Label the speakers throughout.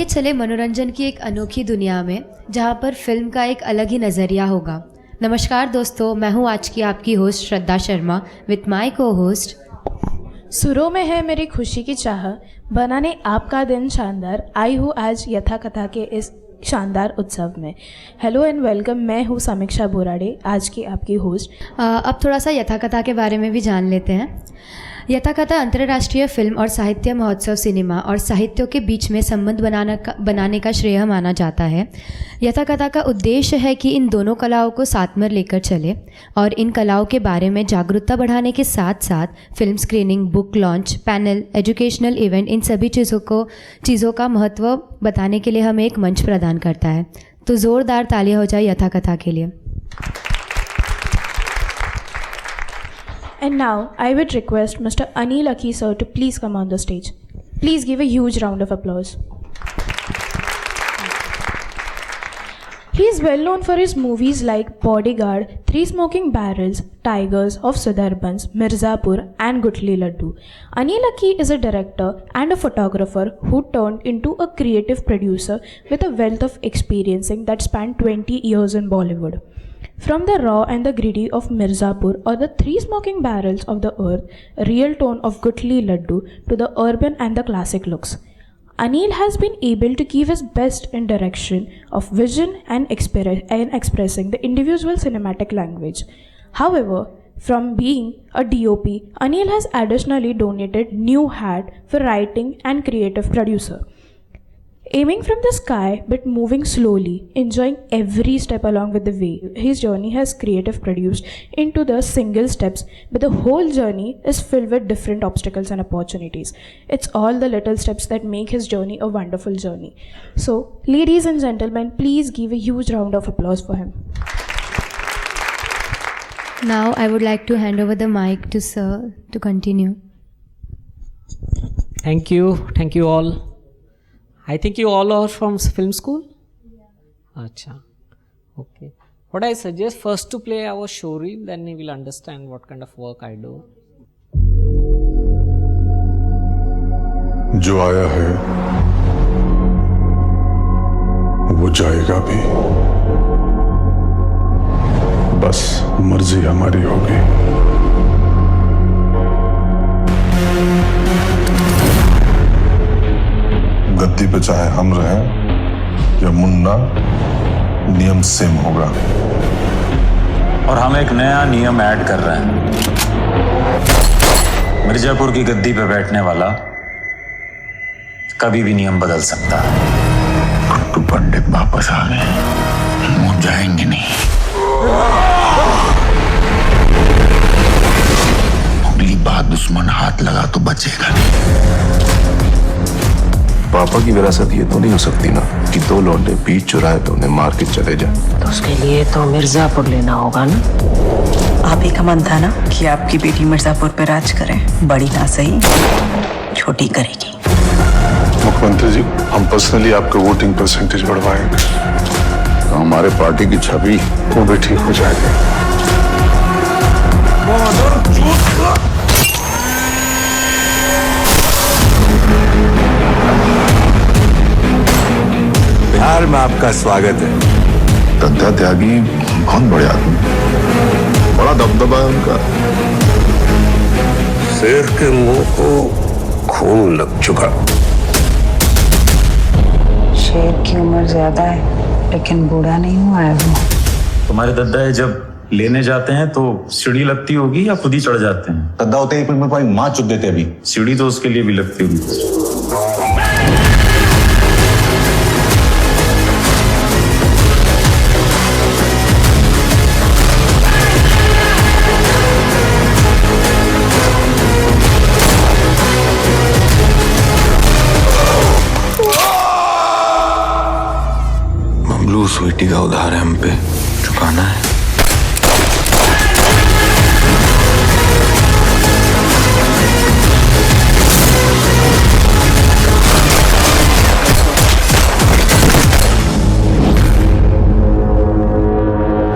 Speaker 1: आइए चले मनोरंजन की एक अनोखी दुनिया में, जहाँ पर फिल्म का एक अलग ही नज़रिया होगा। नमस्कार दोस्तों, मैं हूँ आज की आपकी host Shraddha Sharma with my को होस्ट।
Speaker 2: सुरों में है मेरी खुशी की चाह, बनाने आपका दिन शानदार। आई हूँ आज यथा कथा के इस शानदार उत्सव में। हेलो एंड वेलकम, मैं हूँ समीक्षा बोराडे, आज की आपकी होस्ट।
Speaker 1: अब थोड़ा सा यथा कथा के बारे में भी जान लेते हैं। यथा कथा अंतर्राष्ट्रीय फिल्म और साहित्य महोत्सव सिनेमा और साहित्यों के बीच में संबंध बनाने का श्रेय माना जाता है। यथा कथा का उद्देश्य है कि इन दोनों कलाओं को साथ में लेकर चले और इन कलाओं के बारे में जागरूकता बढ़ाने के साथ साथ film screening, book launch, panel, educational event, इन सभी चीज़ों का महत्व बताने के लिए हमें एक मंच प्रदान करता है। तो ज़ोरदार तालियां हो जाए यथा कथा के लिए।
Speaker 2: And now I would request Mr. Anil Akhi sir to please come on the stage. Please give a huge round of applause. He is well known for his movies like Bodyguard, Three Smoking Barrels, Tigers of Sundarbans, Mirzapur and Gutli Laddu. Anil Akhi is a director and a photographer who turned into a creative producer with a wealth of experiencing that spanned 20 years in Bollywood. From the raw and the gritty of Mirzapur or the Three Smoking Barrels of the Earth, real tone of Gutli Laddu to the urban and the classic looks, Anil has been able to give his best in direction of vision and expressing the individual cinematic language. However, from being a DOP, Anil has additionally donated new hat for writing and creative producer. Aiming from the sky but moving slowly, enjoying every step along with the way his journey has creative produced into the single steps, but the whole journey is filled with different obstacles and opportunities. It's all the little steps that make his journey a wonderful journey. So, ladies and gentlemen, please give a huge round of applause for him.
Speaker 1: Now I would like to hand over the mic to sir to continue.
Speaker 3: Thank you all. I think you all are from film school? Yeah. Acha. Okay. What I suggest first to play our showreel, then you will understand what kind of work I do.
Speaker 4: जो आया है वो जाएगा भी, बस मर्जी हमारी होगी। गद्दी पे चाहे हम रहें या मुन्ना, नियम सेम होगा।
Speaker 5: और हम एक नया नियम ऐड कर रहे हैं। मिर्जापुर की गद्दी पे बैठने वाला कभी भी नियम बदल सकता है।
Speaker 4: गुड्डू पंडित वापस आ गए, वो जाएंगे नहीं। अगली बार दुश्मन हाथ लगा तो बचेगा नहीं। पापा की विरासत ये तो नहीं हो सकती ना कि दो लौंडे बीच चुराए तो उन्हें मार के चले जाए।
Speaker 6: तो उसके लिए तो मिर्जापुर लेना होगा ना।
Speaker 7: आप ही का मन था ना कि आपकी बेटी मिर्जापुर पे राज करे, बड़ी ना सही छोटी करेगी।
Speaker 4: मुख्यमंत्री जी, हम पर्सनली आपका वोटिंग परसेंटेज बढ़वाएंगे तो हमारे पार्टी की छवि वो भी ठीक हो जाएगी।
Speaker 8: बिहार में आपका स्वागत है।
Speaker 4: दद्दा त्यागी बहुत बड़े आदमी, बड़ा दबदबा है उनका।
Speaker 8: शेर के मुंह को खून लग चुका।
Speaker 7: शेर की उम्र ज्यादा है लेकिन बूढ़ा नहीं हुआ है वो।
Speaker 5: तुम्हारे दद्दा जब लेने जाते हैं तो सीढ़ी लगती होगी या खुद ही चढ़ जाते हैं?
Speaker 9: दद्दा होते एक मिनट में माँ चुद देते। अभी
Speaker 5: सीढ़ी तो उसके लिए भी लगती होगी।
Speaker 4: स्वीटी का उधार है, हम पे चुकाना है।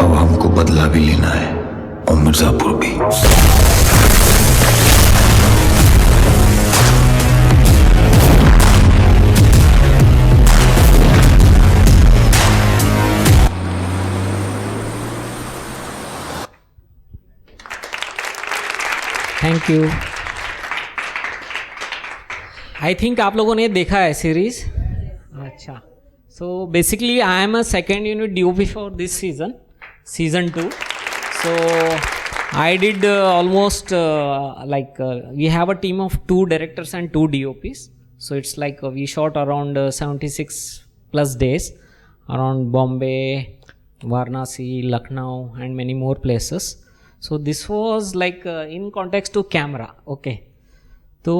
Speaker 4: अब हमको बदला भी लेना है और मिर्जापुर भी।
Speaker 3: Thank you. आई थिंक आप लोगों ने देखा है सीरीज। अच्छा, so basically I am a second unit DOP for this season 2. So I did almost we have a team of 2 directors and 2 DOPs. So it's like we shot around 76 plus days around Bombay, Varanasi, Lucknow and many more places. So this was like in context to camera. Okay, तो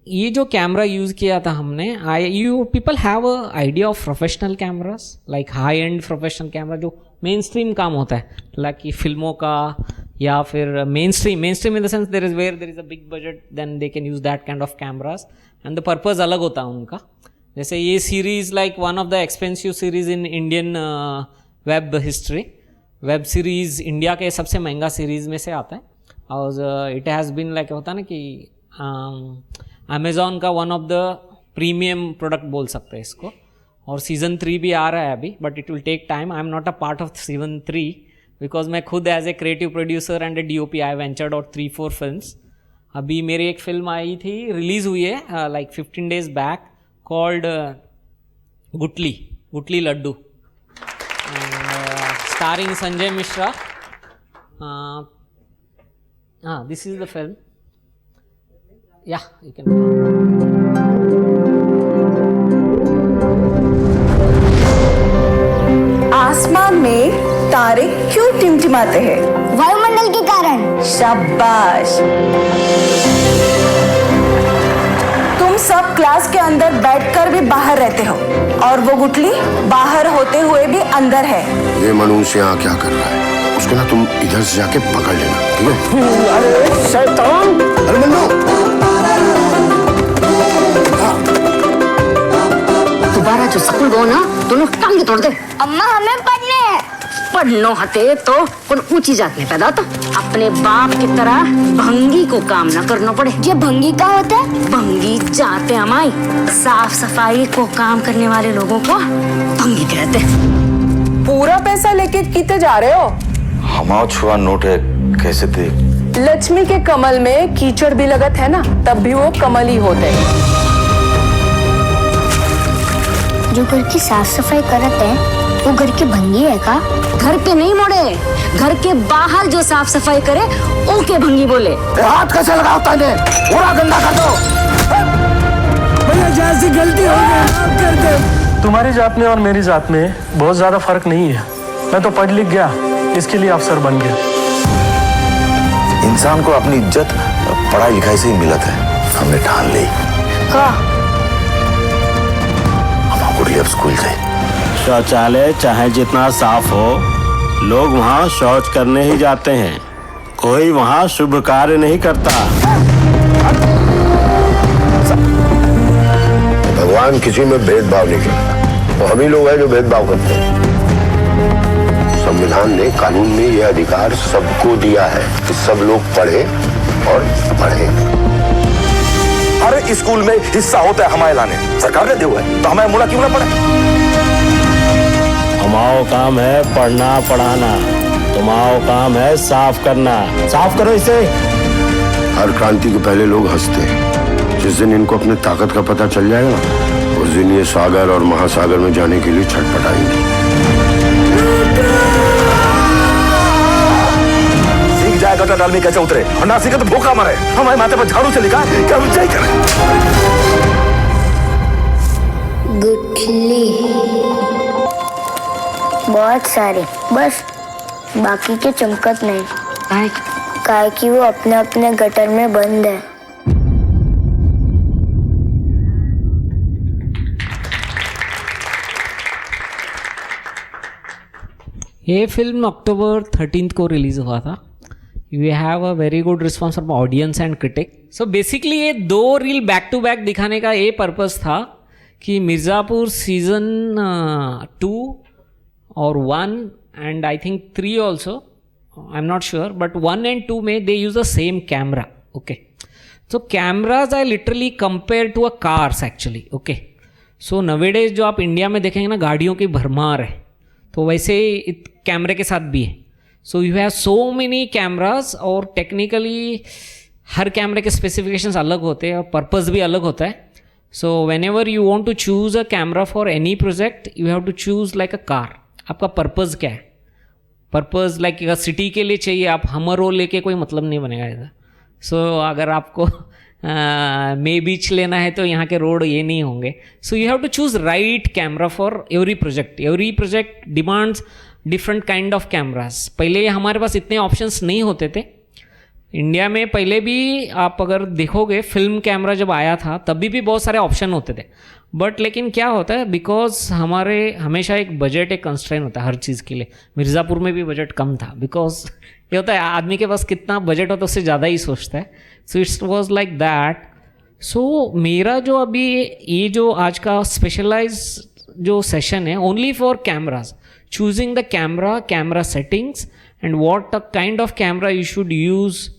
Speaker 3: ये जो camera use किया था हमने, you people have a idea of professional cameras, like high end professional camera जो mainstream काम होता है, लाइक फिल्मों का, या फिर mainstream in the sense there is a big budget, then they can use that kind of cameras and the purpose अलग होता है उनका. जैसे ये series like one of the expensive series in Indian web history. Web series India के सबसे महंगा series में से आता है, और इट हैज़ बीन लाइक होता है ना कि अमेज़ॉन का one of the premium product बोल सकते हैं इसको. और सीज़न 3 भी आ रहा है अभी, but it will take time. I am not a part of season 3 because मैं खुद as a creative producer and a DOP I ventured out 3-4 films. अभी मेरी एक फिल्म आई थी, रिलीज़ हुई है like 15 days back, called Gutli Laddoo, starring Sanjay Mishra. This is the film. Yeah, you can.
Speaker 7: आसमान में तारे क्यों टिमटिमाते हैं?
Speaker 10: वायुमंडल के कारण.
Speaker 7: शाबाश. तुम सब क्लास के अंदर बैठकर भी बाहर रहते हो, और वो गुटली बाहर होते हुए भी अंदर है.
Speaker 8: ये मनुष्य यहाँ क्या कर रहा है? उसको ना तुम इधर से जाके पकड़ लेना, ठीक है?
Speaker 6: अरे शैतान!
Speaker 8: अरे मन्नू,
Speaker 10: दोबारा जो स्कूल गो ना, दोनों टांगे तोड़ दे. अम्मा हमें पढ़ने है. पढ़नो हते तो कौन ऊंची जात में पैदा तो अपने बाप की तरह भंगी को काम ना करना पड़े. ये भंगी का होता है? भंगी जाते हमारी साफ सफाई को काम करने वाले लोगों को भंगी कहते.
Speaker 7: पूरा पैसा लेके किते जा रहे हो?
Speaker 9: हमारा छुआ नोट है, कैसे थे?
Speaker 7: लक्ष्मी के कमल में कीचड़ भी लगत है ना, तब भी वो कमल ही होते हैं.
Speaker 10: जो घर की साफ सफाई करते हैं वो घर के भंगी है का? घर पे नहीं मोड़े, घर के बाहर जो साफ सफाई करे ओके भंगी बोले.
Speaker 8: हाथ कैसे लगाता है? पूरा गंदा कर दो.
Speaker 6: भैया जैसी गलती हो गई माफ कर दे. तुम्हारी जात में और मेरी जात में बहुत ज्यादा फर्क नहीं है. मैं तो पढ़ लिख गया, इसके लिए अफसर बन गया.
Speaker 9: इंसान को अपनी इज्जत पढ़ाई लिखाई से ही मिलत है. हमने ठान ली अब स्कूल जाए.
Speaker 11: शौचालय चाहे जितना साफ हो, लोग वहाँ शौच करने ही जाते हैं. कोई वहाँ शुभ कार्य नहीं करता.
Speaker 8: भगवान किसी में भेदभाव नहीं करता, तो हम ही लोग हैं जो भेदभाव करते हैं. संविधान ने, कानून ने यह अधिकार सबको दिया है कि सब लोग पढ़े और पढ़े.
Speaker 9: हर स्कूल में हिस्सा होता है हमारे लाने. सरकार ने दिया है तो हमारे मुला क्यों ना पढ़े?
Speaker 11: हमारा काम है पढ़ना पढ़ाना, तुम्हारा काम है साफ करना. साफ करो इसे.
Speaker 8: हर क्रांति के पहले लोग हंसते हैं. जिस दिन इनको अपने ताकत का पता चल जाएगा, उस दिन ये सागर और महासागर में जाने के लिए छटपटाएंगे.
Speaker 9: सीख जाए गटर डाल में कैसे उतरे, और ना सीखे तो भूखा मरे. हमारे माथे पर झाड़ू से लिखा है कि हम ऊंचाई करें.
Speaker 10: गुठली बहुत सारे, बस बाकी के चमकत नहीं. काहे कि वो अपने अपने गटर में बंद है.
Speaker 3: ये फिल्म अक्टूबर 13 को रिलीज़ हुआ था. We have a very good response from audience and critic. So basically ये 2 रील बैक टू बैक दिखाने का ये पर्पस था कि मिर्ज़ापुर सीजन 2 और 1 and I think 3 also, I am not sure, but 1 and 2 में they use the same camera. Okay, so cameras are literally compare to a cars actually. Okay, so nowadays जो आप India में देखेंगे ना, गाड़ियों की भरमार है, तो वैसे कैमरे के साथ भी है. सो you have so many cameras, और टेक्निकली हर कैमरे के स्पेसिफिकेशंस अलग होते हैं और पर्पस भी अलग होता है. So whenever you want to choose a camera for any project, you have to choose like a car. आपका पर्पस क्या है? पर्पस लाइक सिटी के लिए चाहिए, आप हमर वो लेके कोई मतलब नहीं बनेगा इधर. सो अगर आपको मे बीच लेना है तो यहाँ के रोड ये नहीं होंगे. So you have to choose right camera for every project. Every project demands different kind of cameras. पहले हमारे पास इतने ऑप्शंस नहीं होते थे इंडिया में. पहले भी आप अगर देखोगे फिल्म कैमरा जब आया था तभी भी बहुत सारे ऑप्शन होते थे. बट लेकिन क्या होता है, बिकॉज हमारे हमेशा एक बजट, एक कंस्ट्रेन होता है हर चीज़ के लिए. मिर्ज़ापुर में भी बजट कम था, बिकॉज ये होता है आदमी के पास कितना बजट होता है उससे ज़्यादा ही सोचता है. So it's was like that. So मेरा जो अभी ये जो आज का स्पेशलाइज जो सेशन है, only for cameras, choosing the camera settings and what the kind of camera you should use,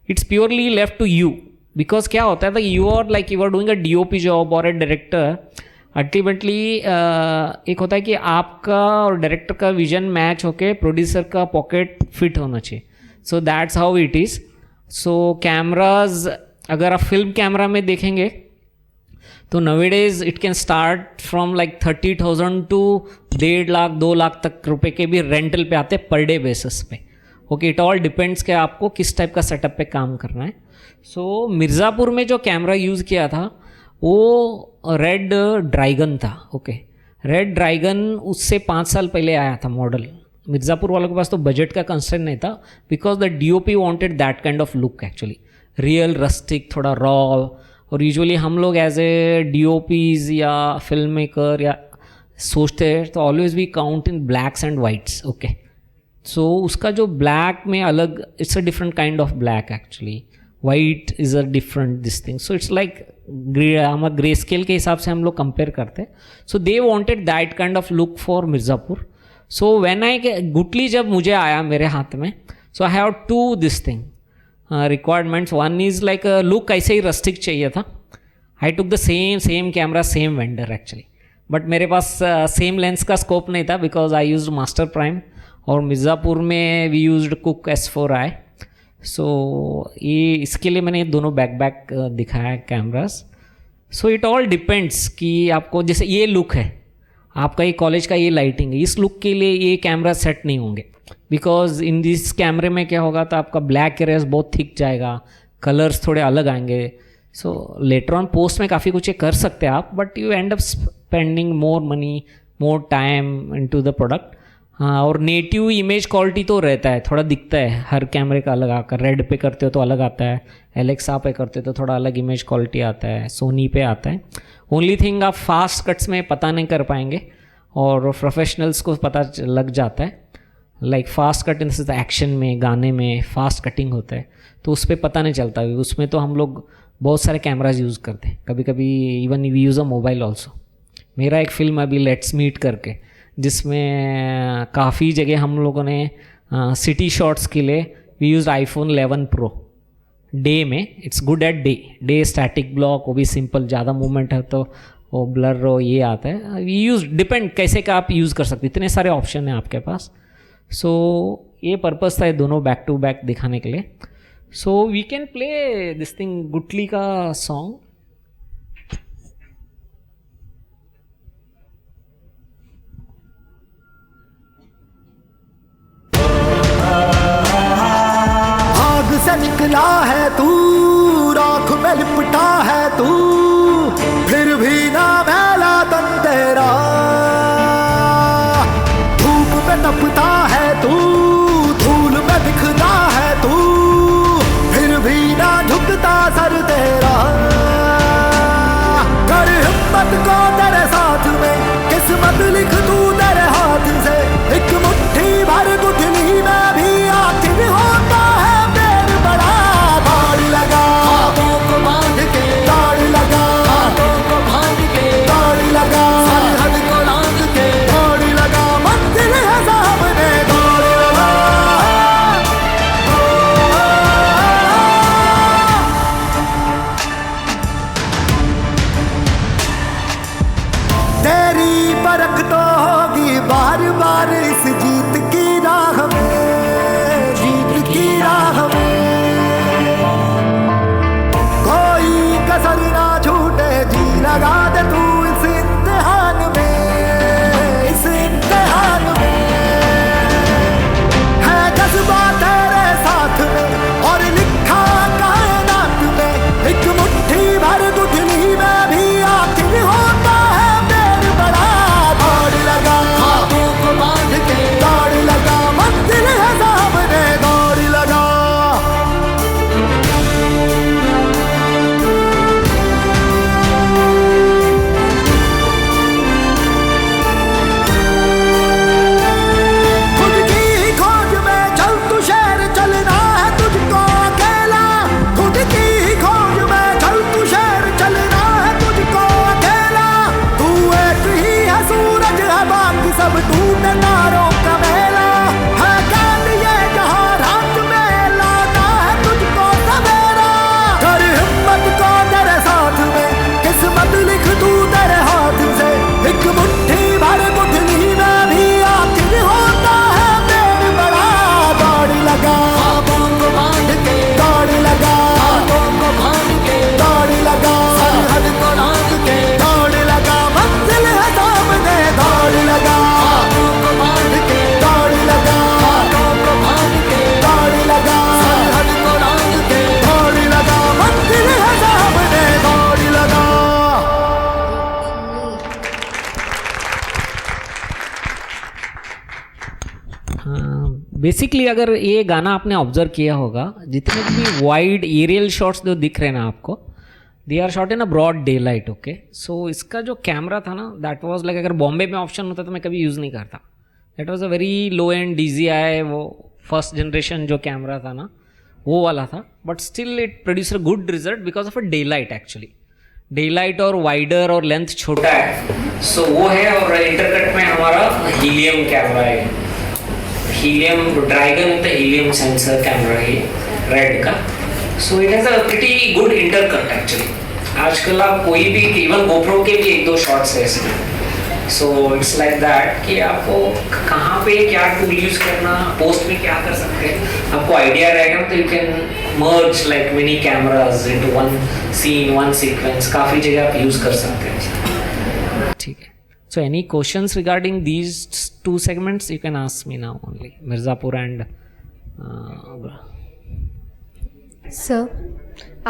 Speaker 3: it's purely left to you. Because क्या होता है, you are doing a DOP job और ए डायरेक्टर. अल्टीमेटली एक होता है कि आपका और डायरेक्टर का विजन मैच होके प्रोड्यूसर का पॉकेट फिट होना चाहिए. So that's how it is. So cameras अगर आप फिल्म कैमरा में देखेंगे तो nowadays it can start from like 30,000 to 1.5 lakh 2 lakh तक रुपए के भी रेंटल पे आते पर डे बेसिस पे. ओके, इट ऑल डिपेंड्स कि आपको किस टाइप का सेटअप पे काम करना है. सो मिर्ज़ापुर में जो कैमरा यूज़ किया था वो रेड ड्रैगन था. ओके, रेड ड्रैगन उससे 5 साल पहले आया था मॉडल. मिर्ज़ापुर वालों के पास तो बजट का कंस्ट्रेंट नहीं था, because the DOP wanted that kind of look actually, real rustic, थोड़ा रॉ. और यूजुअली हम लोग एज ए DOPs या फिल्म मेकर या सोचते हैं तो always we count in blacks and whites. Okay, so उसका जो ब्लैक में अलग, it's a different kind of black actually. White is a different this thing. So it's like हम ग्रे स्केल के हिसाब से हम लोग कंपेयर करते हैं. So they wanted that kind of look for Mirzapur. So when I Gutli जब मुझे आया मेरे हाथ में, so I have 2 this thing requirements. One is like look ऐसे ही रस्टिक चाहिए था. I took the same camera, same vendor actually. But मेरे पास सेम लेंस का स्कोप नहीं था, because I used master prime और मिर्ज़ापुर में वी यूज्ड कुक S4i. सो ये इसके लिए मैंने दोनों बैक दिखाया cameras. So it all depends कि आपको, जैसे ये लुक है आपका, ये कॉलेज का ये लाइटिंग है, इस लुक के लिए ये कैमरा सेट नहीं होंगे. बिकॉज इन दिस कैमरे में क्या होगा, तो आपका ब्लैक एरियाज बहुत थिक जाएगा, कलर्स थोड़े अलग आएंगे. सो लेटर ऑन पोस्ट में काफ़ी कुछ ये कर सकते हैं आप, but you and up spending more money, more time into the product. हाँ, और नेटिव इमेज क्वालिटी तो रहता है, थोड़ा दिखता है हर कैमरे का अलग आकर. रेड पे करते हो तो अलग आता है, एलेक्सा पे करते हो तो थोड़ा अलग इमेज क्वालिटी आता है, सोनी पे आता है. ओनली थिंग आप फास्ट कट्स में पता नहीं कर पाएंगे, और प्रोफेशनल्स को पता लग जाता है. Like fast cut in action में, गाने में फास्ट कटिंग होता है, तो उस पर पता नहीं चलता. उसमें तो हम लोग बहुत सारे कैमराज यूज़ करते हैं. कभी कभी even we use a mobile also. मेरा एक फिल्म अभी लेट्स मीट करके, जिसमें काफ़ी जगह हम लोगों ने सिटी शॉट्स के लिए we use iPhone 11 Pro day में. It's good at day static block, वो भी सिंपल, ज़्यादा मूवमेंट है तो वो ब्लर ये आता है. वी यूज़, डिपेंड कैसे का आप यूज़ कर सकते, इतने सारे ऑप्शन हैं आपके पास. सो ये पर्पस था ये दोनों बैक टू बैक दिखाने के लिए. So we can play this thing, Gutli का सॉन्ग.
Speaker 12: आग से निकला है तू, राख में लिपटा है तू, फिर भी ना मैला तन तेरा. धूप में तपता है तू, धूल में दिखता है तू, फिर भी ना झुकता सर तेरा. कर हिम्मत को तेरे साथ में, किस्मत लिख तू तेरे हाथ से. एक मुट्ठी भर गुठली में भी आखिर होता है पेड़ बड़ा. दौड़ लगा हाथों को बांध के, दौड़ लगा हाथों को बांध के, दौड़ लगा सरहद को लांघ के, दौड़ लगा मंजिल है सामने.
Speaker 3: बेसिकली अगर ये गाना आपने ऑब्जर्व किया होगा, जितने भी वाइड एरियल शॉट्स जो दिख रहे हैं ना आपको, they are shot in a broad day light. Okay, so इसका जो कैमरा था ना, दैट वाज लाइक, अगर बॉम्बे में ऑप्शन होता तो मैं कभी यूज़ नहीं करता. That was a very low end DJI, वो फर्स्ट जनरेशन जो कैमरा था ना वो वाला था. But still it produce a good result because of a day light. Actually day light और वाइडर और लेंथ छोटा है, सो वो है. और इंटरकट में हमारा हीलियम कैमरा है, helium dragon with helium sensor camera है रेड का. So it has a pretty good intercut actually. आजकल आप कोई भी, इवन GoPro के भी एक दो शॉट्स है इसमें. सो इट्स लाइक दैट कि आपको कहाँ पे क्या टूल यूज़ करना, पोस्ट में क्या कर सकते हैं, आपको आइडिया रहेगा तो you can merge like many cameras into one scene, one sequence. काफ़ी जगह आप यूज़ कर सकते हैं. ठीक है. So any questions regarding these two segments, you can ask me now only. Mirzapur and
Speaker 1: Sir,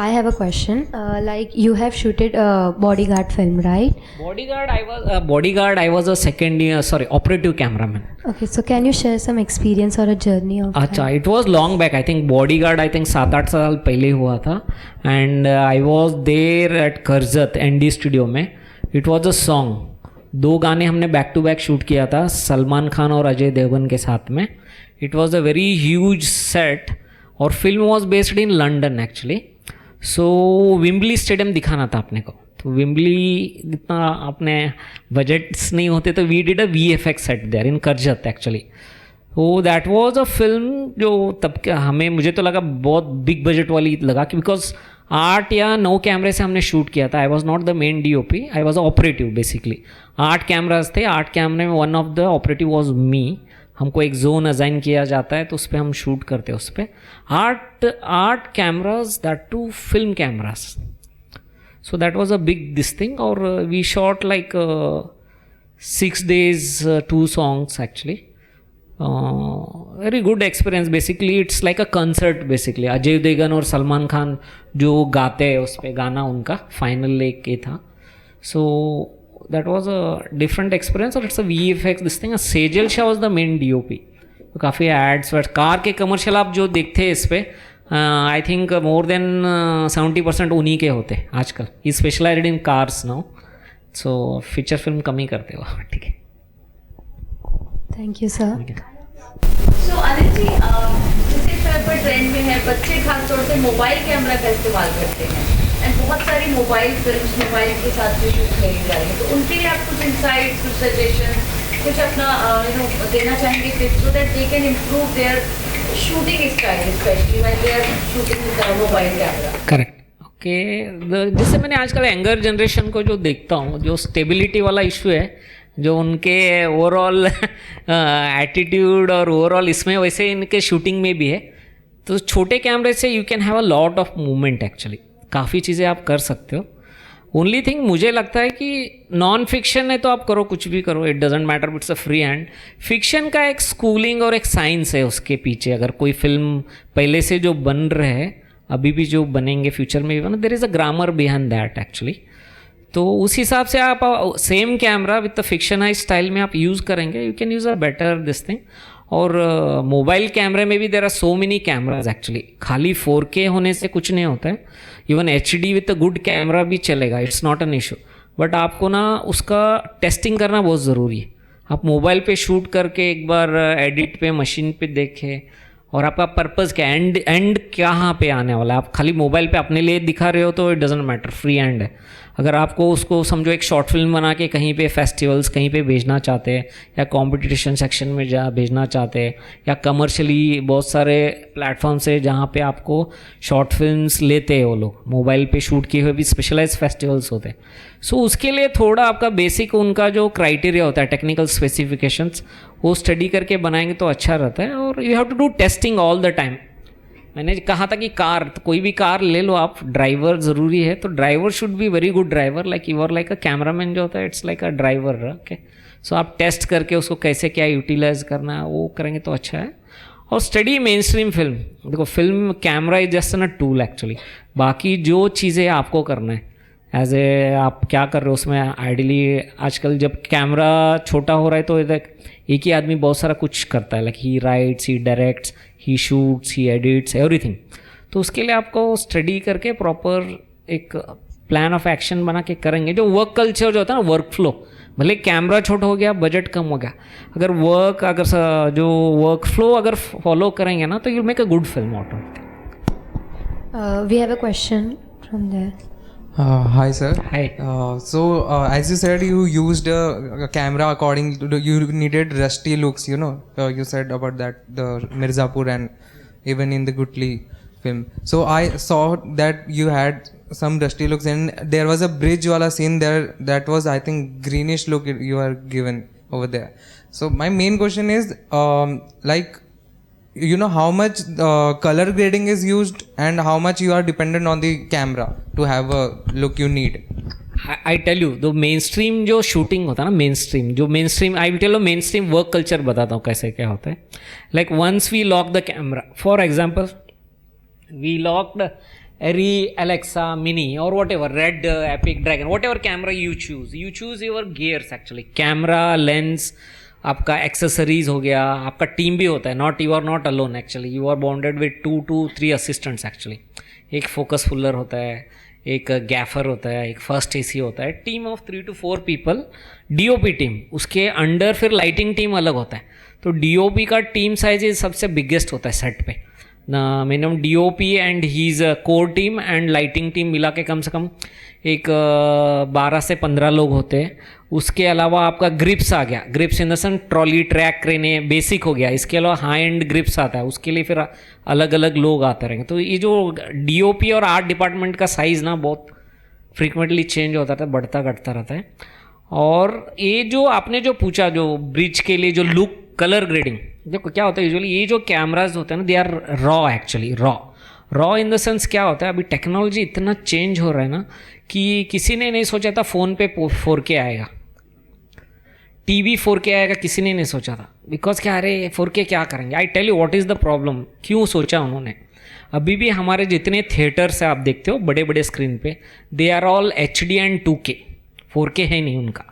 Speaker 1: I have a question. Like you have shooted a Bodyguard film, right?
Speaker 3: Bodyguard. I was a second year, operative cameraman.
Speaker 1: Okay, so can you share some experience or a journey of
Speaker 3: अच्छा, it was long back. I think Bodyguard 7-8 साल पहले हुआ था. And I was there at Karjat ND studio में. It was a song. 2 गाने हमने back to back shoot किया था सलमान खान और अजय देवगन के साथ में. It was a very huge set और film was based in London actually. So Wembley stadium दिखाना था अपने को. तो विम्बली इतना अपने बजट्स नहीं होते, तो we did a VFX set there in Karjat actually. तो दैट वॉज अ फिल्म जो तब के हमें, मुझे तो लगा बहुत बिग बजट वाली लगा कि बिकॉज 8 या 9 कैमरे से हमने शूट किया था. I was not the main DOP, I was operative basically. 8 cameras थे, 8 कैमरे में one of the operative was me. हमको एक जोन असाइन किया जाता है तो उस पर हम शूट करते हैं. उस पर 8 cameras, that 2 film cameras. So that was a big this thing. और we shot like 6 days 2 songs actually. Very good experience. Basically it's like a concert basically. Ajay Devgan और सलमान खान जो गाते हैं उस पर गाना उनका फाइनल एक ये था. So that was a different experience. और it's a VFX this thing. Sejal Shah was the main DOP. तो काफ़ी एड्स वैड्स, कार के कमर्शियल आप जो देखते हैं इस पर, आई थिंक मोर देन 70% उन्हीं के होते हैं आजकल. ही स्पेशलाइज्ड इन कार्स नाउ. सो फीचर फिल्म कम ही करते हो. ठीक है.
Speaker 1: Thank you, sir.
Speaker 13: So Anil ji, जिस तरह पर ट्रेंड में है, बच्चे खासतौर से मोबाइल कैमरा का इस्तेमाल करते हैं एंड बहुत सारी मोबाइल फिल्म्स मोबाइल के साथ भी शूट करी जा रही है. तो उनके लिए आप कुछ इंसाइट, कुछ सजेशन, कुछ अपना देना चाहेंगे tips so that they can improve their shooting style, specially when they are shooting with mobile camera.
Speaker 3: Correct. Okay. जैसे मैंने आजकल यंगर जनरेशन को जो देखता हूँ, जो स्टेबिलिटी वाला इशू है, जो उनके ओवरऑल एटीट्यूड और ओवरऑल इसमें, वैसे इनके शूटिंग में भी है. तो छोटे कैमरे से you can have a lot of movement actually. काफ़ी चीज़ें आप कर सकते हो. ओनली थिंग मुझे लगता है कि नॉन फिक्शन है तो आप करो, कुछ भी करो, it doesn't matter, it's a free hand. Fiction का एक स्कूलिंग और एक साइंस है उसके पीछे. अगर कोई फिल्म पहले से जो बन रहे हैं, अभी भी जो बनेंगे, फ्यूचर में भी बने, there is a grammar behind that actually. तो उस हिसाब से आप same camera with the fictionalise style में आप यूज़ करेंगे, you can use a better this thing. और मोबाइल कैमरे में भी there are so many cameras actually. खाली 4K होने से कुछ नहीं होता है. Even HD with a good camera भी चलेगा, it's not an issue. But आपको ना उसका टेस्टिंग करना बहुत ज़रूरी है. आप मोबाइल पे शूट करके एक बार एडिट पे मशीन पे देखें, और आपका पर्पज़ क्या है, एंड कहाँ पे आने वाला है. आप खाली मोबाइल पे अपने लिए दिखा रहे हो तो it doesn't matter, free hand है. अगर आपको उसको समझो एक शॉर्ट फिल्म बना के कहीं पे फेस्टिवल्स कहीं पे भेजना चाहते हैं, या कंपटीशन सेक्शन में जा भेजना चाहते हैं, या कमर्शियली बहुत सारे प्लेटफॉर्म्स है जहाँ पे आपको शॉर्ट फिल्म्स लेते हैं वो लोग, मोबाइल पे शूट किए हुए भी स्पेशलाइज फेस्टिवल्स होते हैं. सो उसके लिए थोड़ा आपका बेसिक उनका जो क्राइटेरिया होता है, टेक्निकल स्पेसिफिकेशंस, वो स्टडी करके बनाएंगे तो अच्छा रहता है. और you have to do testing all the time. मैंने कहा था कि कार, तो कोई भी कार ले लो आप, ड्राइवर ज़रूरी है. तो driver should be very good driver, like you are like a cameraman जो होता है, it's like a driver. Okay. So आप टेस्ट करके उसको कैसे क्या यूटिलाइज करना है वो करेंगे तो अच्छा है. और स्टडी मेन स्ट्रीम फिल्म. देखो, film camera is just an a tool actually. बाकी जो चीज़ें आपको करना है, एज ए आप क्या कर रहे हो उसमें आइडियली आजकल जब कैमरा छोटा हो रहा है तो एक ही आदमी बहुत सारा कुछ करता है, like he rights, he directs, he shoots, he edits, everything. तो उसके लिए आपको स्टडी करके प्रॉपर एक प्लान ऑफ एक्शन बना के करेंगे। जो वर्क कल्चर जो होता है ना, वर्क फ्लो, भले कैमरा छोटा हो गया, बजट कम हो गया, अगर जो वर्क फ्लो अगर फॉलो करेंगे ना तो you make a good film out of it.
Speaker 1: We have a question from there.
Speaker 14: Hi sir.
Speaker 3: Hi.
Speaker 14: So as you said, you used a camera according to you needed rusty looks. You know, you said about that the Mirzapur and even in the Gutli film. So I saw that you had some rusty looks, and there was a bridge wala scene there that was, I think, greenish look you are given over there. So my main question is, like, you know, how much color grading is used and how much you are dependent on the camera to have a look you need?
Speaker 3: I tell you, the mainstream जो shooting होता है ना, mainstream I will tell you mainstream work culture बताता हूँ कैसे क्या होता है। Like once we lock the camera, for example, we locked Arri, Alexa, Mini or whatever, Red, Epic, Dragon, whatever camera you choose your gears actually, camera, lens, आपका accessories हो गया, आपका टीम भी होता है, you are not alone actually, you are bonded with 2 to 3 assistants actually. एक focus puller होता है, एक गैफर होता है, एक फर्स्ट एसी होता है, team of 3 to 4 people, DOP team, उसके अंडर फिर लाइटिंग टीम अलग होता है। तो डीओपी का टीम साइज सबसे बिगेस्ट होता है सेट पे ना, minimum DOP and his core team and lighting team मिला के कम से कम एक 12 से 15 लोग होते हैं। उसके अलावा आपका ग्रिप्स आ गया, grips in the sense trolley, track, crane basic हो गया। इसके अलावा हाई एंड ग्रिप्स आता है, उसके लिए फिर अलग अलग लोग आते रहेंगे। तो ये जो डीओपी और आर्ट डिपार्टमेंट का साइज़ ना बहुत फ्रीक्वेंटली चेंज होता था, बढ़ता घटता रहता है। और ये जो आपने जो पूछा, जो ब्रिज के लिए जो लुक कलर ग्रेडिंग, देखो क्या होता है यूजुअली ये जो कैमराज होते हैं ना, they are raw actually, raw in the sense क्या होता है, अभी टेक्नोलॉजी इतना चेंज हो रहा है ना कि किसी ने नहीं सोचा था फ़ोन पे 4K आएगा, टीवी 4K आएगा, किसी ने नहीं सोचा था। बिकॉज क्या, अरे 4K क्या करेंगे। I tell you what is the problem, क्यों सोचा उन्होंने। अभी भी हमारे जितने थिएटर्स है आप देखते हो बड़े बड़े स्क्रीन पे, they are all HD and 2K, 4K है नहीं उनका।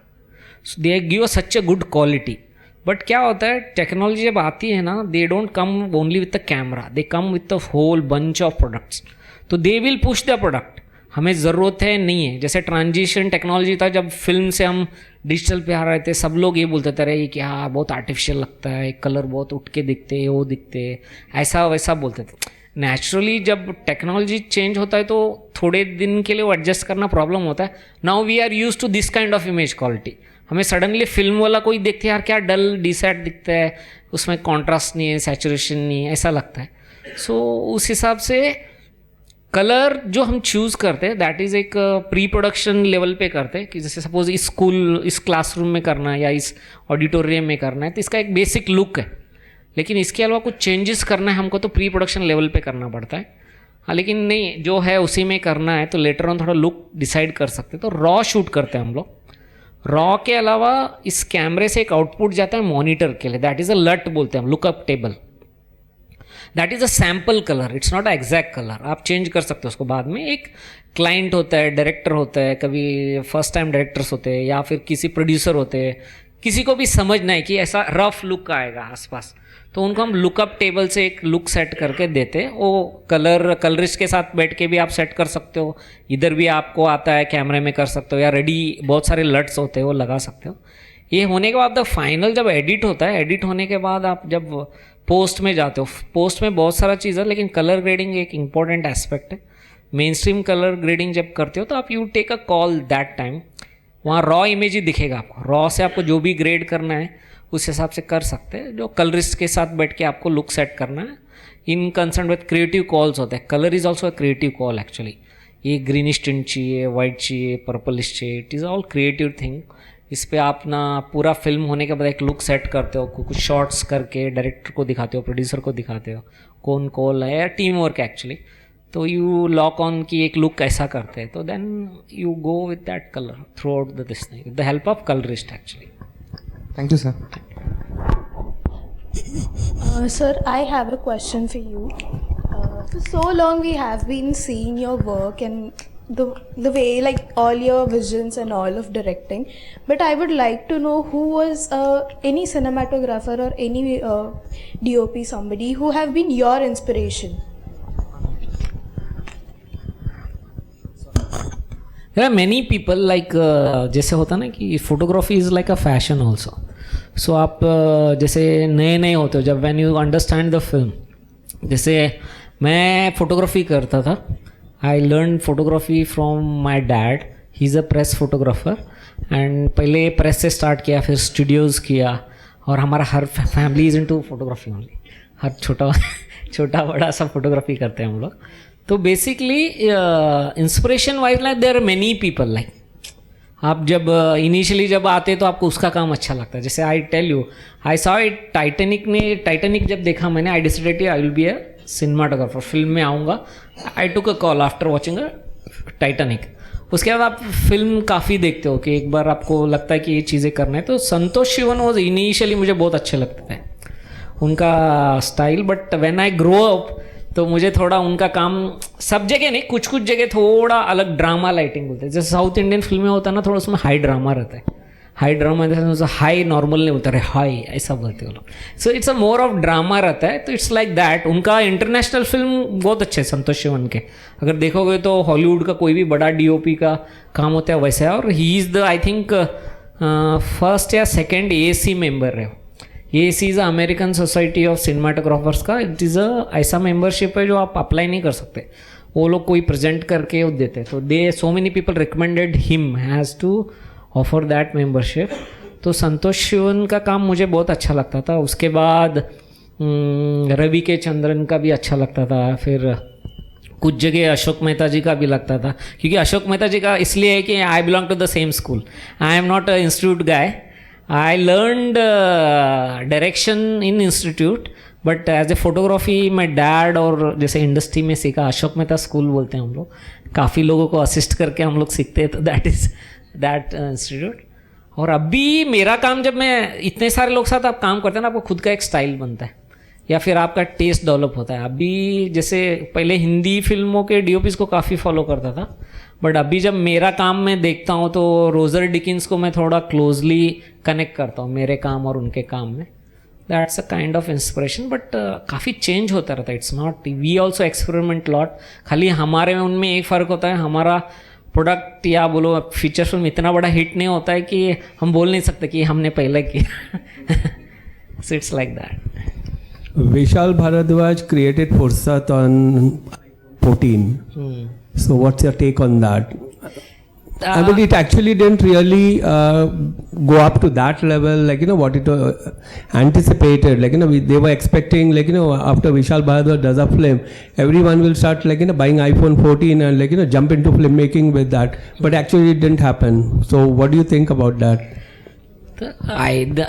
Speaker 3: They give such a good quality. But क्या होता है, टेक्नोलॉजी जब आती है ना, they don't come only with the camera, they come with the whole bunch of products. तो they will push the product, हमें ज़रूरत है नहीं है। जैसे ट्रांजिशन टेक्नोलॉजी था, जब फिल्म से हम डिजिटल पे आ रहे थे, सब लोग ये बोलते थे, अरे क्या बहुत आर्टिफिशियल लगता है, कलर बहुत उठ के दिखते, वो दिखते, ऐसा वैसा बोलते थे। नेचुरली जब टेक्नोलॉजी चेंज होता है तो थोड़े दिन के लिए वो एडजस्ट करना प्रॉब्लम होता है। Now we are use to this kind of image quality. हमें सडनली फिल्म वाला कोई देखते हैं, यार क्या डल डीसेट दिखता है, उसमें कॉन्ट्रास्ट नहीं है, सैचुरेशन नहीं है, ऐसा लगता है। सो उस हिसाब से कलर जो हम चूज़ करते हैं दैट इज़ एक प्री प्रोडक्शन लेवल पे करते हैं कि जैसे सपोज इस स्कूल, इस क्लासरूम में करना है या इस ऑडिटोरियम में करना है, तो इसका एक बेसिक लुक है। लेकिन इसके अलावा कुछ चेंजेस करना है हमको तो प्री प्रोडक्शन लेवल पे करना पड़ता है। हाँ, लेकिन नहीं, जो है उसी में करना है तो लेटर ऑन थोड़ा लुक डिसाइड कर सकते हैं। तो रॉ शूट करते हैं हम लोग। रॉ के अलावा इस कैमरे से एक आउटपुट जाता है मॉनिटर के लिए, दैट इज़ अ लट बोलते हैं हम, lookup table. That is a sample colour, it's not a exact colour. आप चेंज कर सकते हो उसको बाद में। एक क्लाइंट होता है, डायरेक्टर होता है, कभी फर्स्ट टाइम डायरेक्टर्स होते हैं या फिर किसी प्रोड्यूसर होते हैं, किसी को भी समझना है कि ऐसा रफ लुक आएगा आसपास, तो उनको हम लुकअप टेबल से एक लुक सेट करके देते हैं। वो कलरिस्ट के साथ बैठ के भी आप सेट कर सकते हो, इधर भी आपको आता है कैमरे में कर सकते हो, या रेडी बहुत सारे लट्स होते हैं वो लगा सकते हो। ये होने के बाद फाइनल जब एडिट होता है, एडिट होने के बाद आप जब पोस्ट में जाते हो, पोस्ट में बहुत सारा चीज़ है, लेकिन कलर ग्रेडिंग एक इंपॉर्टेंट एस्पेक्ट है। मेन स्ट्रीम कलर ग्रेडिंग जब करते हो तो आप you take a call that time, वहाँ रॉ इमेज ही दिखेगा आपको, रॉ से आपको जो भी ग्रेड करना है उस हिसाब से कर सकते हैं। जो कलरिस्ट के साथ बैठ के आपको लुक सेट करना है, इन कंसर्न विद क्रिएटिव कॉल्स होते हैं। Colour is also a creative call actually. ये ग्रीनिश टिंट चाहिए, वाइट चाहिए, पर्पलिश चाहिए, it is all creative thing. इस पर आप ना पूरा फिल्म होने के बाद एक लुक सेट करते हो, कुछ शॉट्स करके डायरेक्टर को दिखाते हो, प्रोड्यूसर को दिखाते हो कौन कॉल है, या टीम वर्क एक्चुअली। तो यू लॉक ऑन की एक लुक कैसा करते हैं, तो then you go with that colour throughout the this thing with the help of colourist actually.
Speaker 14: Thank you, sir.
Speaker 2: Sir, I have a question for you. For so long we have been seeing your work and the way, like all your visions and all of directing, but I would like to know who was any cinematographer or any DOP, somebody who have been your inspiration.
Speaker 3: There are many people like जैसे होता ना कि photography is like a fashion also. So आप जैसे नए नए होते हो जब when you understand the film. जैसे मैं फोटोग्राफी करता था. I learn photography from my dad. He is a press photographer and पहले प्रेस से स्टार्ट किया, फिर स्टूडियोज़ किया, और हमारा हर family is into photography only. हर छोटा बड़ा सब फोटोग्राफी करते हैं हम लोग. तो basically inspiration wise like there are many people. Like आप जब इनिशियली जब आते तो आपको उसका काम अच्छा लगता है. जैसे I tell you, I saw it Titanic जब देखा मैंने, I decided I will be a cinematographer. Film में आऊँगा. I took a call after watching a Titanic. उसके बाद आप फिल्म काफ़ी देखते हो कि एक बार आपको लगता है कि ये चीज़ें करना है. तो संतोष शिवन वॉज इनिशियली मुझे बहुत अच्छे लगते थे उनका style. But when I grow up तो मुझे थोड़ा उनका काम सब जगह नहीं, कुछ जगह थोड़ा अलग ड्रामा लाइटिंग बोलते हैं. जैसे साउथ इंडियन फिल्में होता है ना, थोड़ा उसमें हाई ड्रामा रहता है. हाई ड्रामा जैसे हाई नॉर्मल नहीं बोलते, हाई ऐसा बोलते हो लोग. So it's a more of drama रहता है. तो इट्स लाइक दैट. उनका इंटरनेशनल फिल्म बहुत अच्छे संतोष शिवन के. अगर देखोगे तो हॉलीवुड का कोई भी बड़ा DOP का काम होता है वैसा है. और he is the I think first या सेकेंड ASC मेंबर है. ASC is American society of cinematographers का. इट इज़ अ ऐसा मेंबरशिप है जो आप अप्लाई नहीं कर सकते. वो लोग कोई प्रेजेंट करके वो देते. तो they so many people recommended him has to offer that membership. तो संतोष शिवन का काम मुझे बहुत अच्छा लगता था. उसके बाद रवि के चंद्रन का भी अच्छा लगता था. फिर कुछ जगह अशोक मेहता जी का भी लगता था, क्योंकि अशोक मेहता जी का इसलिए है कि I belong to the same school. I am not a institute guy. I learned direction in institute, but as a photography my dad और जैसे इंडस्ट्री में सीखा. अशोक मेहता स्कूल बोलते हैं हम लोग. काफ़ी लोगों को असिस्ट करके हम लोग सीखते हैं. तो दैट इज़ दैट इंस्टीट्यूट. और अभी मेरा काम, जब मैं इतने सारे लोग साथ आप काम करते हैं ना, आपको खुद का एक स्टाइल बनता है या फिर आपका टेस्ट डेवलप होता है. अभी जैसे पहले हिंदी फिल्मों के DOPs को काफ़ी फॉलो करता था, बट अभी जब मेरा काम मैं देखता हूँ तो रोजर डिकिंस को मैं थोड़ा क्लोजली कनेक्ट करता हूँ मेरे काम और उनके काम में. That's a kind of inspiration. But काफ़ी चेंज होता रहता है. It's not, we also experiment lot. खाली हमारे में उनमें एक फ़र्क होता है, हमारा प्रोडक्ट या बोलो फीचर फिल्म इतना बड़ा हिट नहीं होता है कि हम बोल नहीं सकते कि हमने पहले किया. So it's like that.
Speaker 15: Vishal Bharadwaj created Fursat on 14. So what's your take on that? I mean, it actually didn't really go up to that level, like, you know, what it anticipated. Like, you know, they were expecting, like, you know, after Vishal Bharadwaj does a film, everyone will start, like, you know, buying iPhone 14 and, like, you know, jump into filmmaking with that. But actually it didn't happen. So what do you think about that?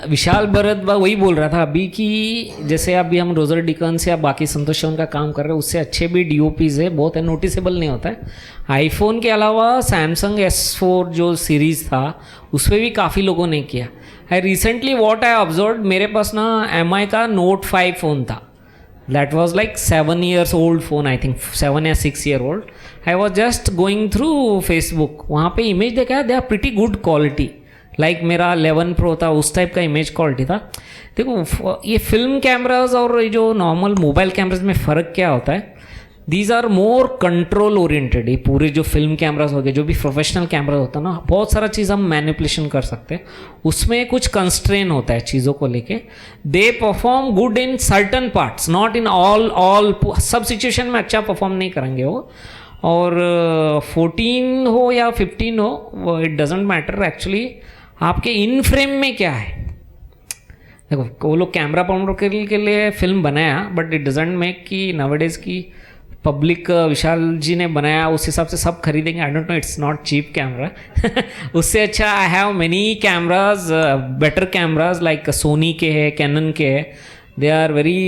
Speaker 3: विशाल भरद्वाज वही बोल रहा था अभी कि जैसे अभी हम Roger Dickens या बाकी संतोष शिवन का काम कर रहे हैं, उससे अच्छे भी DOPs है, बहुत है, नोटिसेबल नहीं होता है. आईफोन के अलावा सैमसंग S4 जो सीरीज़ था उसमें भी काफ़ी लोगों ने किया. I recently what I observe, मेरे पास ना MI का Note 5 फ़ोन था. That was like 7 years old phone, I think 7 या 6 year old. I was just going through Facebook, वहाँ पे इमेज देखा, they are pretty good quality. Like मेरा 11 Pro था, उस टाइप का इमेज क्वालिटी था. देखो ये फिल्म कैमराज और ये जो नॉर्मल मोबाइल कैमराज में फ़र्क क्या होता है, these are more control oriented. ये पूरे जो फिल्म कैमराज हो गए, जो भी प्रोफेशनल कैमरा होता है ना, बहुत सारा चीज़ हम मैनिपुलेशन कर सकते हैं. उसमें कुछ कंस्ट्रेन होता है चीज़ों को लेके. They perform good in certain parts, not in all. सब सिचुएशन में अच्छा परफॉर्म नहीं करेंगे वो. और 14 हो या 15 हो, इट डजेंट मैटर एक्चुअली. आपके इन फ्रेम में क्या है, देखो वो लोग कैमरा प्रमोटर के लिए फिल्म बनाया, बट इट डजेंट मेक कि नाउअडेज की पब्लिक विशाल जी ने बनाया उस हिसाब से सब खरीदेंगे. I don't know, it's not cheap camera. उससे अच्छा I have many cameras, better cameras like Sony के है, कैनन के है. दे आर वेरी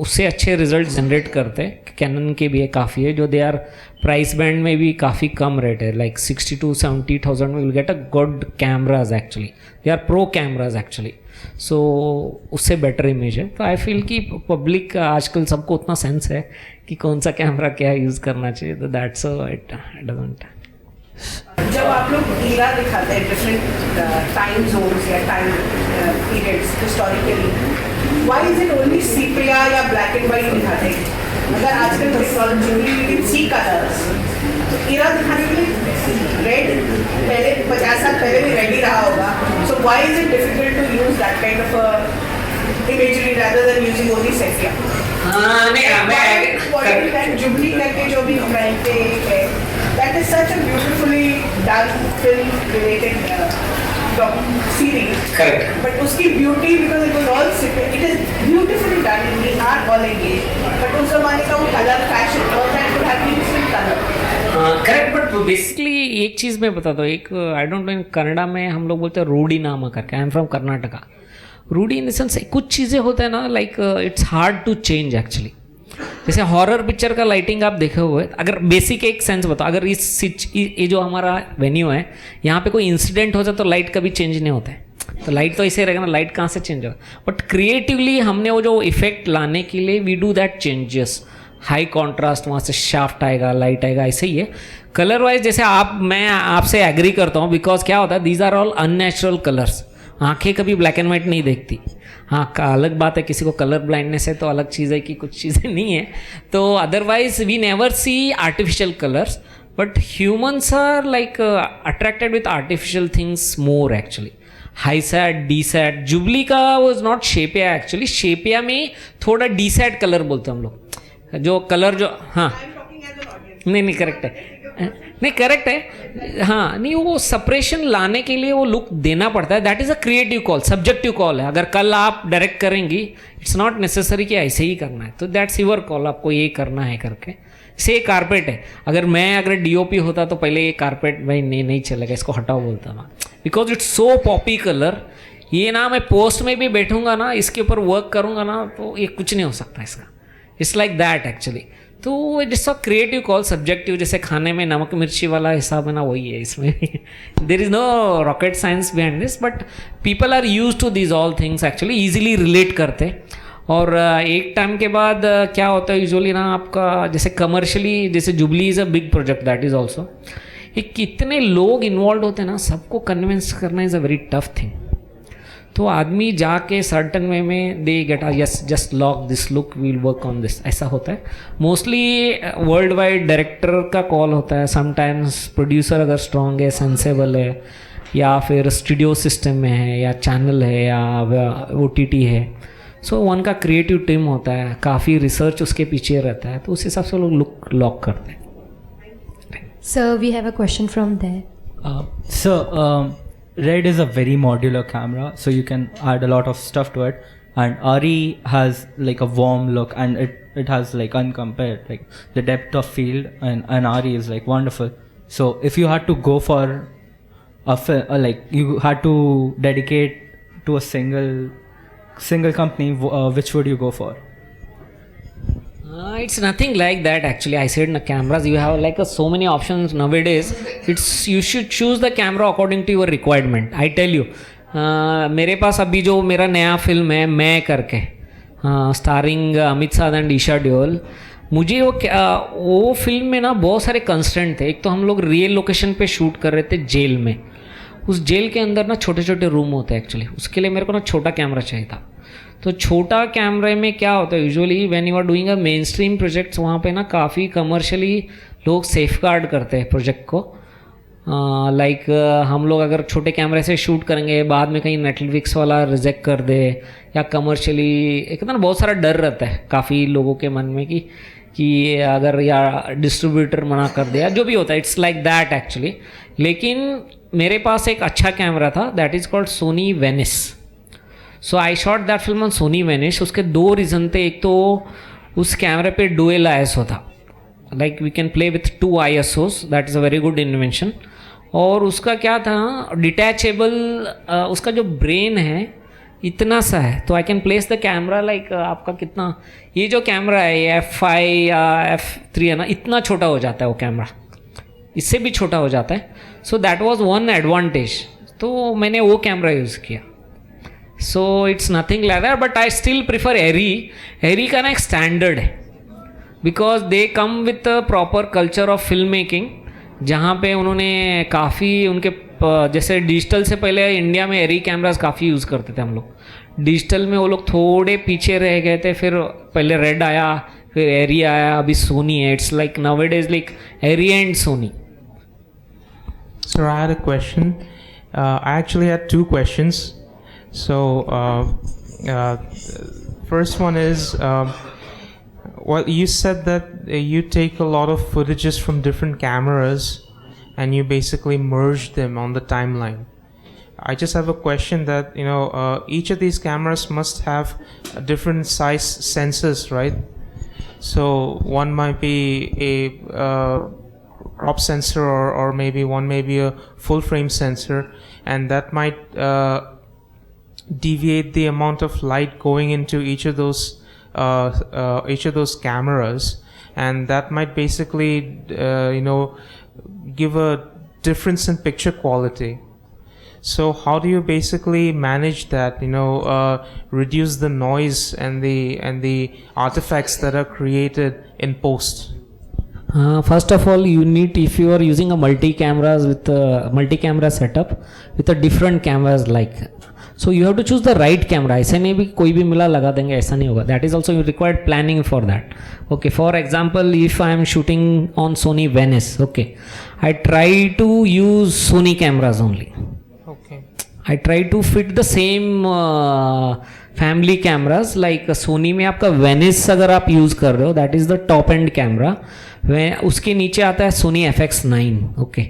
Speaker 3: उससे अच्छे रिजल्ट जनरेट करते हैं. कैनन के भी है काफ़ी है, जो दे आर प्राइस बैंड में भी काफ़ी कम रेट है, लाइक 60,000 to 70,000 में will get a good cameras. Actually they are pro cameras actually. So उससे बेटर इमेज है. तो आई फील कि पब्लिक आजकल सबको उतना सेंस है कि कौन सा कैमरा क्या यूज़ करना चाहिए. तो दैट्स इट डजंट.
Speaker 16: जब आप लोग ईरा दिखाते हैं डिफरेंट टाइम जोन्स या time periods historically, why is it only sepia या ब्लैक एंड वाइट दिखाते हैं? अगर आजकल technology we can see colours, तो ईरा दिखाने के लिए रेड पहले 50 साल पहले भी रेड ही रहा होगा. So why is it difficult to use that kind of imagery rather than using only sepia? Jubilee करके जो भी क्राइम पे है, that is such a beautifully done film related series.
Speaker 3: Correct.
Speaker 16: But उसकी beauty, because it was all it is beautifully done and we are all engaged. But उस ज़माने का वो color fashion, all that could have been different color.
Speaker 3: Correct. But basically एक चीज़ मैं बताता हूँ. एक आई डोंट नो, कन्नड़ा में हम लोग बोलते हैं रूढ़ी नामा करके. I am from Karnataka. रूढ़ी इन द सेंस कुछ चीज़ें होते हैं ना, like it's hard to change actually. जैसे हॉरर पिक्चर का लाइटिंग आप देखे हुए, अगर बेसिक एक सेंस बताओ, अगर ये जो हमारा वेन्यू है यहाँ पे कोई इंसिडेंट हो जाए तो लाइट कभी चेंज नहीं होता है. तो लाइट तो ऐसे ही रहेगा ना, लाइट कहाँ से चेंज होगा. बट क्रिएटिवली हमने वो जो इफेक्ट लाने के लिए we do that changes. High contrast, वहाँ से शाफ्ट आएगा, लाइट आएगा, ऐसे ही है. कलर वाइज जैसे मैं आपसे एग्री करता हूँ, बिकॉज क्या होता है, these are all unnatural colours. आंखें कभी ब्लैक एंड वाइट नहीं देखती. हाँ, अलग बात है किसी को कलर ब्लाइंडनेस है तो अलग चीज़ है कि कुछ चीज़ें नहीं है. तो otherwise we never see artificial colours, but humans are like attracted with artificial things more actually. High sat, desat. Jubilee का was not sepia actually. Sepia में थोड़ा डी सैड कलर बोलते हैं हम लोग, जो कलर जो. हाँ नहीं करेक्ट है, नहीं करेक्ट है. हाँ नहीं, वो सेपरेशन लाने के लिए वो लुक देना पड़ता है. That is a creative call, subjective call है. अगर कल आप डायरेक्ट करेंगी, इट्स नॉट नेसेसरी कि ऐसे ही करना है. तो दैट्स योर कॉल, आपको ये करना है करके. से कारपेट है, अगर डीओपी होता तो पहले ये कारपेट भाई नहीं चलेगा, इसको हटाओ बोलता ना, because it's so Poppy colour. ये ना मैं पोस्ट में भी बैठूंगा ना, इसके ऊपर वर्क करूंगा ना, तो ये कुछ नहीं हो सकता इसका. It's like that actually. तो it's a creative call, subjective. जैसे खाने में नमक मिर्ची वाला हिसाब है ना, वही है इसमें. There is no rocket science behind this, but people are use to this all things actually, easily relate करते. और एक टाइम के बाद क्या होता है यूजुअली ना, आपका जैसे कमर्शियली, जैसे jubilee is a big project, that is also. ये कितने लोग इन्वॉल्व होते हैं ना, सबको कन्विंस करना is a very tough thing. तो आदमी जाके सर्टन वे में they get yes just lock this look, we'll work on this, ऐसा होता है. मोस्टली वर्ल्ड वाइड डायरेक्टर का कॉल होता है. समटाइम्स प्रोड्यूसर अगर स्ट्रॉन्ग है, सेंसेबल है, या फिर स्टूडियो सिस्टम में है, या चैनल है, या OTT है, सो वन का क्रिएटिव टीम होता है, काफ़ी रिसर्च उसके पीछे रहता है. तो उस हिसाब से लोग लुक लॉक करते हैं.
Speaker 1: Sir we have a question from there.
Speaker 17: Sir, Red is a very modular camera, so you can add a lot of stuff to it. And Ari has like a warm look, and it has like uncompared, like the depth of field, and Ari is like wonderful. So if you had to go for a like you had to dedicate to a single company, which would you go for?
Speaker 3: It's nothing like that actually. I said, cameras, you have like so many options nowadays. You should choose the camera according to your requirement. I tell you, मेरे पास अभी जो मेरा नया film है मैं करके, starring Amit Sadh and Esha Deol, मुझे वो फिल्म में ना बहुत सारे कंस्टेंट थे. एक तो हम लोग रियल लोकेशन पे शूट कर रहे थे जेल में. उस जेल के अंदर ना छोटे छोटे रूम होते हैं एक्चुअली. उसके लिए मेरे को ना छोटा कैमरा चाहिए था. तो छोटा कैमरे में क्या होता है usually when you are doing a mainstream projects, वहाँ पे ना काफ़ी कमर्शियली लोग सेफ गार्ड करते हैं प्रोजेक्ट को. लाइक हम लोग अगर छोटे कैमरे से शूट करेंगे, बाद में कहीं नेटफ्लिक्स वाला रिजेक्ट कर दे, या कमर्शियली एक ना बहुत सारा डर रहता है काफ़ी लोगों के मन में कि अगर या डिस्ट्रीब्यूटर मना कर दे, या जो भी होता है. It's like that actually. लेकिन मेरे पास एक अच्छा कैमरा था, that is called Sony Venice. So I shot that film on Sony Venice. उसके 2 रीज़न थे. एक तो उस कैमरे पे डुअल ISO था, like we can play with 2 ISOs, that is a very good invention. और उसका क्या था, डिटैचेबल, उसका जो ब्रेन है इतना सा है, तो I can place the camera like आपका कितना, ये जो कैमरा है ये F5 या F3 है ना, इतना छोटा हो जाता है वो कैमरा, इससे भी छोटा हो जाता है. So that was one advantage. तो मैंने वो कैमरा यूज़ किया. So it's nothing like that, but I still prefer Arri. Arri का ना एक स्टैंडर्ड है, because they come with proper culture of film making, जहाँ पे उन्होंने काफ़ी उनके जैसे डिजिटल से पहले इंडिया में एरी कैमरास काफ़ी यूज़ करते थे हम लोग. डिजिटल में वो लोग थोड़े पीछे रह गए थे, फिर पहले रेड आया, फिर एरी आया, अभी सोनी है. It's like nowadays like Arri and Sony.
Speaker 18: So I had a question. I actually had two questions. So first one is, well, you said that you take a lot of footages from different cameras and you basically merge them on the timeline. I just have a question that, you know, each of these cameras must have different size sensors, right? So one might be a crop sensor, or maybe one may be a full frame sensor, and that might deviate the amount of light going into each of those cameras, and that might basically you know, give a difference in picture quality. So how do you basically manage that, you know, reduce the noise and the artifacts that are created in post?
Speaker 3: First of all, you need, if you are using a multi-camera setup with a different cameras, like, so you have to choose the right camera. ऐसे नहीं भी कोई भी मिला लगा देंगे, ऐसा नहीं होगा. That is also required planning for that. Okay, for example, if I am shooting on Sony Venice, okay, I try to use Sony cameras only.
Speaker 18: Okay.
Speaker 3: I try to fit the same family cameras, like Sony में आपका Venice अगर आप use कर रहे हो, that is the top end camera. उसके नीचे आता है Sony FX9, ओके,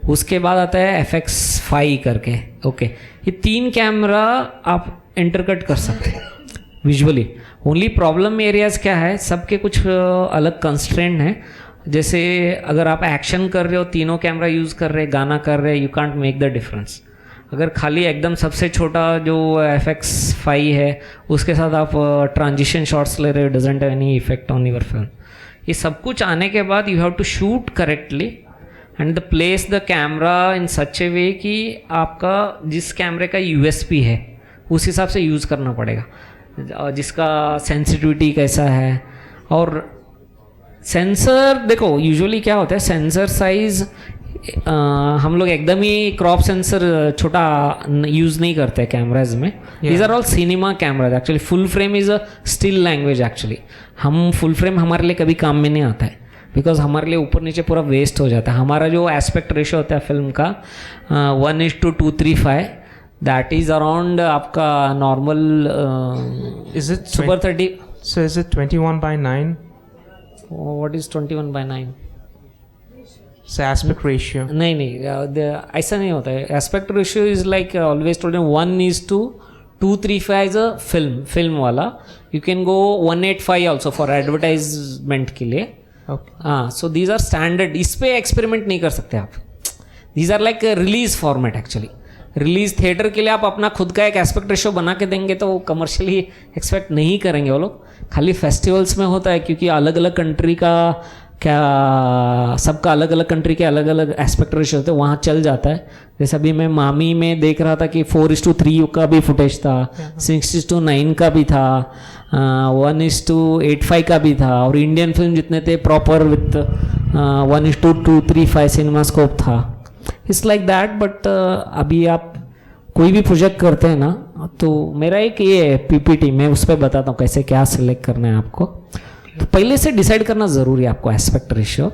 Speaker 3: उसके बाद आता है FX5 करके, ओके. ये 3 कैमरा आप इंटरकट कर सकते हैं विजुअली. ओनली प्रॉब्लम एरियाज क्या है, सबके कुछ अलग कंस्ट्रेंट हैं. जैसे अगर आप एक्शन कर रहे हो, तीनों कैमरा यूज़ कर रहे, गाना कर रहे, you can't make the difference. अगर खाली एकदम सबसे छोटा जो FX5 है उसके साथ आप ट्रांजिशन शॉट्स ले रहे हो, doesn't have any effect on your film. ये सब कुछ आने के बाद you have to shoot correctly and the place the camera in such a way कि आपका जिस कैमरे का USP है उस हिसाब से यूज़ करना पड़ेगा, जिसका सेंसिटिविटी कैसा है. और सेंसर देखो यूजुअली क्या होता है, सेंसर साइज़ हम लोग एकदम ही क्रॉप सेंसर छोटा यूज़ नहीं करते कैमराज में. These are all cinema cameras. Actually full frame is a still language. Actually हम फुल फ्रेम हमारे लिए कभी काम में नहीं आता है, बिकॉज हमारे लिए ऊपर नीचे पूरा वेस्ट हो जाता है. हमारा जो एस्पेक्ट रेशियो होता है फिल्म का 1:235, दैट इज़ अराउंड आपका normal
Speaker 18: is it
Speaker 3: super 30.
Speaker 18: So is it 21/9?
Speaker 3: What is 21/9?
Speaker 18: Aspect ratio
Speaker 3: नहीं ऐसा नहीं होता है. Aspect ratio is like always told 1:235 is a film वाला. You can go 185 also for advertisement के लिए. हाँ, सो दीज आर स्टैंडर्ड. इस पे एक्सपेरिमेंट नहीं कर सकते आप. These are like release format. Actually release theatre के लिए आप अपना खुद का एक एस्पेक्ट रेशियो बना के देंगे तो वो कमर्शियली एक्सपेक्ट नहीं करेंगे वो लोग. खाली फेस्टिवल्स में होता है, क्योंकि अलग अलग कंट्री का क्या, सबका अलग अलग कंट्री के अलग अलग एस्पेक्ट रेशियो होते हैं, वहाँ चल जाता है. जैसे अभी मैं मामी में देख रहा था कि 4:3 का भी फुटेज था, 6:9 का भी था, 1:85 का भी था, और इंडियन फिल्म जितने थे प्रॉपर विथ 1:235 सिनेमास्कोप था. It's like that. बट अभी आप कोई भी प्रोजेक्ट करते हैं ना, तो मेरा एक ये है PPT, मैं उस पर बताता हूँ कैसे क्या सिलेक्ट करना है आपको. तो पहले से डिसाइड करना ज़रूरी है आपको एस्पेक्ट रेशियो.